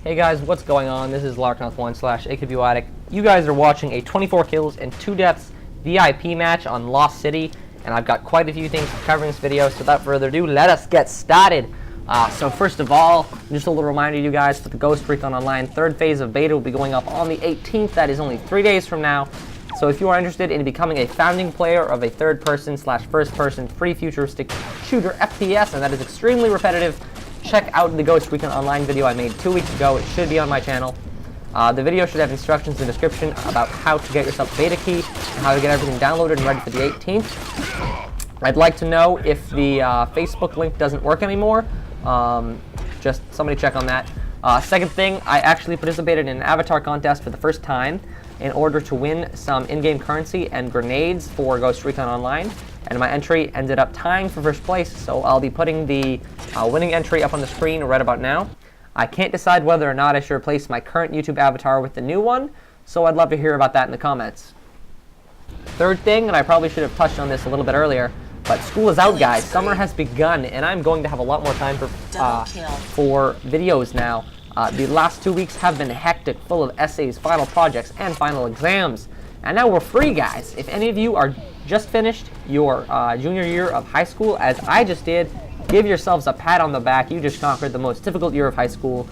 Hey guys, what's going on? This is Larknok1/AKBUaddict. You guys are watching a 24 kills and 2 deaths VIP match on Lost City, and I've got quite a few things to cover in this video, so without further ado, let us get started. So first of all, just a little reminder to you guys for the Ghost Recon Online 3rd phase of beta will be going up on the 18th. That is only 3 days from now. So if you are interested in becoming a founding player of a third-person/first-person free futuristic shooter FPS, and that is extremely repetitive, check out the Ghost Recon Online video I made 2 weeks ago. It should be on my channel. The video should have instructions in the description about how to get yourself a beta key and how to get everything downloaded and ready for the 18th. I'd like to know if the Facebook link doesn't work anymore. Just somebody check on that. Second thing, I actually participated in an avatar contest for the first time in order to win some in-game currency and grenades for Ghost Recon Online, and my entry ended up tying for first place, so I'll be putting the winning entry up on the screen right about now. I can't decide whether or not I should replace my current YouTube avatar with the new one, so I'd love to hear about that in the comments. Third thing, and I probably should have touched on this a little bit earlier, but school is out, guys. Summer has begun, and I'm going to have a lot more time for videos now. The last 2 weeks have been hectic, full of essays, final projects, and final exams. And now we're free, guys. If any of you are just finished your junior year of high school, as I just did, give yourselves a pat on the back. You just conquered the most difficult year of high school.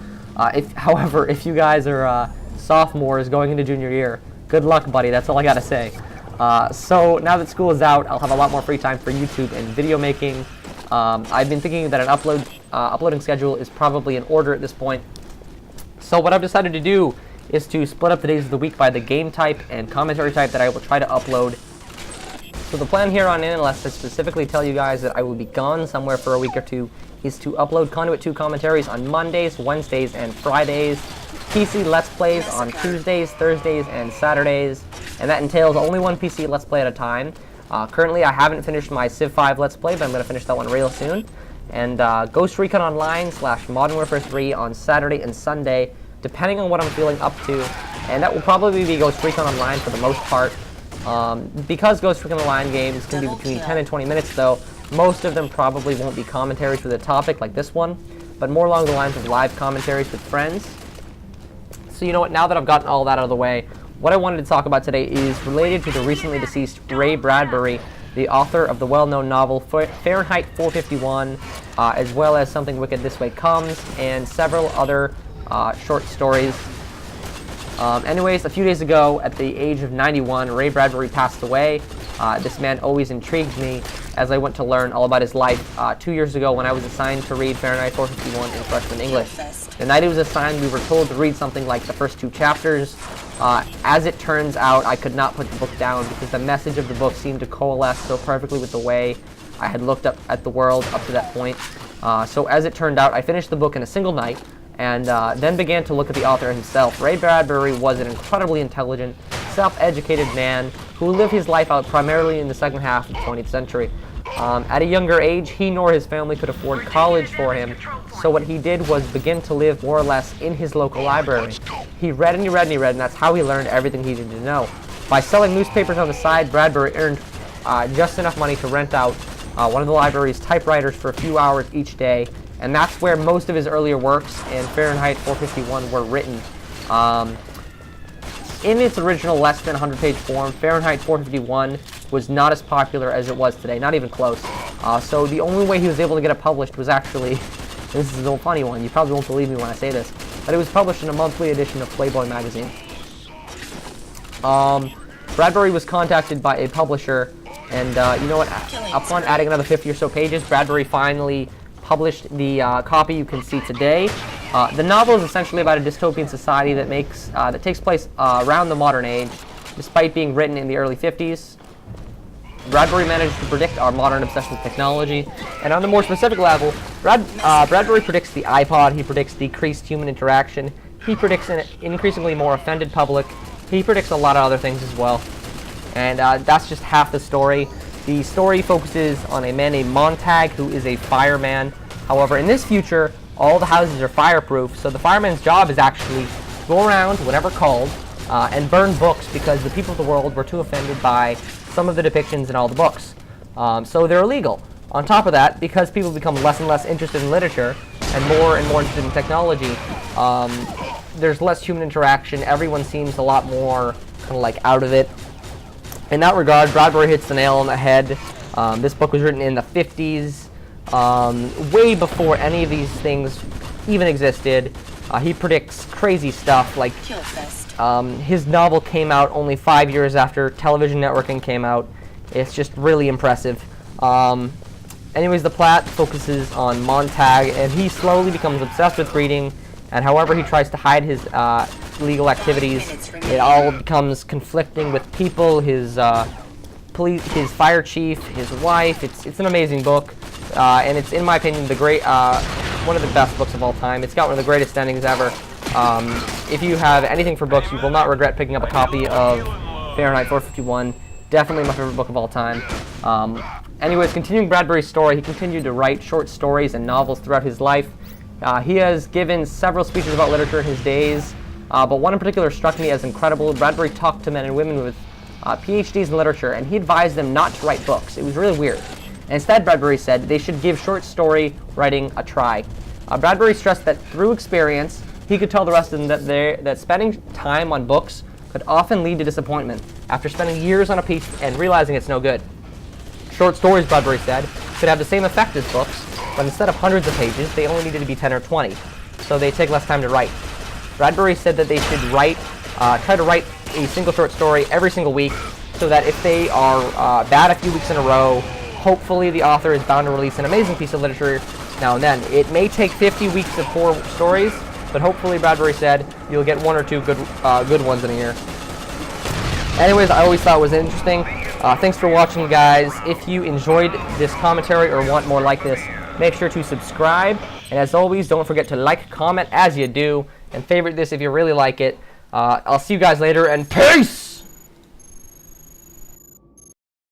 However, if you guys are sophomores going into junior year, good luck, buddy. That's all I gotta say. So now that school is out, I'll have a lot more free time for YouTube and video making. I've been thinking that an uploading schedule is probably in order at this point. So what I've decided to do is to split up the days of the week by the game type and commentary type that I will try to upload. So the plan here on in, unless I specifically tell you guys that I will be gone somewhere for a week or two, is to upload Conduit 2 commentaries on Mondays, Wednesdays, and Fridays, PC Let's Plays on Tuesdays, Thursdays, and Saturdays, and that entails only one PC Let's Play at a time. Currently, I haven't finished my Civ 5 Let's Play, but I'm going to finish that one real soon. And Ghost Recon Online / Modern Warfare 3 on Saturday and Sunday, depending on what I'm feeling up to. And that will probably be Ghost Recon Online for the most part. Because Ghost Recon Online games can be between 10 and 20 minutes, though, most of them probably won't be commentaries with a topic like this one, but more along the lines of live commentaries with friends. So you know what, now that I've gotten all that out of the way, what I wanted to talk about today is related to the recently deceased Ray Bradbury, the author of the well-known novel Fahrenheit 451, as well as Something Wicked This Way Comes, and several other short stories. Anyways, a few days ago, at the age of 91, Ray Bradbury passed away. This man always intrigued me as I went to learn all about his life 2 years ago when I was assigned to read Fahrenheit 451 in freshman English. The night he was assigned, we were told to read something like the first 2 chapters. As it turns out, I could not put the book down because the message of the book seemed to coalesce so perfectly with the way I had looked up at the world up to that point. So as it turned out, I finished the book in a single night, and then began to look at the author himself. Ray Bradbury was an incredibly intelligent, self-educated man who lived his life out primarily in the second half of the 20th century. At a younger age, he nor his family could afford college for him, so what he did was begin to live more or less in his local library. He read and he read and he read, and that's how he learned everything he needed to know. By selling newspapers on the side, Bradbury earned just enough money to rent out one of the library's typewriters for a few hours each day, and that's where most of his earlier works and Fahrenheit 451 were written. In its original less than 100-page form, Fahrenheit 451 was not as popular as it was today, not even close. So the only way he was able to get it published was actually, this is a funny one, you probably won't believe me when I say this, but it was published in a monthly edition of Playboy magazine. Bradbury was contacted by a publisher, and you know what, upon adding another 50 or so pages, Bradbury finally published the copy you can see today. The novel is essentially about a dystopian society that takes place around the modern age, despite being written in the early 50s. Bradbury managed to predict our modern obsession with technology, and on a more specific level, Bradbury predicts the iPod, he predicts decreased human interaction, he predicts an increasingly more offended public, he predicts a lot of other things as well. And that's just half the story. The story focuses on a man named Montag, who is a fireman. However, in this future, all the houses are fireproof, so the fireman's job is actually to go around whenever called and burn books because the people of the world were too offended by some of the depictions in all the books. So they're illegal. On top of that, because people become less and less interested in literature, and more interested in technology, there's less human interaction. Everyone seems a lot more kind of like out of it. In that regard, Bradbury hits the nail on the head. This book was written in the 50s, way before any of these things even existed. He predicts crazy stuff, like his novel came out only 5 years after television networking came out. It's just really impressive. Anyways, the plot focuses on Montag, and he slowly becomes obsessed with reading, and however he tries to hide his illegal activities, it all becomes conflicting with people, his his fire chief, his wife. It's an amazing book, and it's, in my opinion, the great one of the best books of all time. It's got one of the greatest endings ever. If you have anything for books, you will not regret picking up a copy of Fahrenheit 451. Definitely my favorite book of all time. Anyways, continuing Bradbury's story, he continued to write short stories and novels throughout his life. He has given several speeches about literature in his days, but one in particular struck me as incredible. Bradbury talked to men and women with PhDs in literature, and he advised them not to write books. It was really weird. Instead, Bradbury said they should give short story writing a try. Bradbury stressed that through experience, he could tell the rest of them that spending time on books could often lead to disappointment after spending years on a piece and realizing it's no good. Short stories, Bradbury said, could have the same effect as books, but instead of hundreds of pages, they only needed to be 10 or 20, so they take less time to write. Bradbury said that they should try to write a single short story every single week, so that if they are bad a few weeks in a row, hopefully the author is bound to release an amazing piece of literature now and then. It may take 50 weeks of poor stories, but hopefully, Bradbury said, you'll get one or two good ones in a year. Anyways, I always thought it was interesting. Thanks for watching, guys. If you enjoyed this commentary or want more like this, make sure to subscribe. And as always, don't forget to like, comment as you do, and favorite this if you really like it. I'll see you guys later, and peace!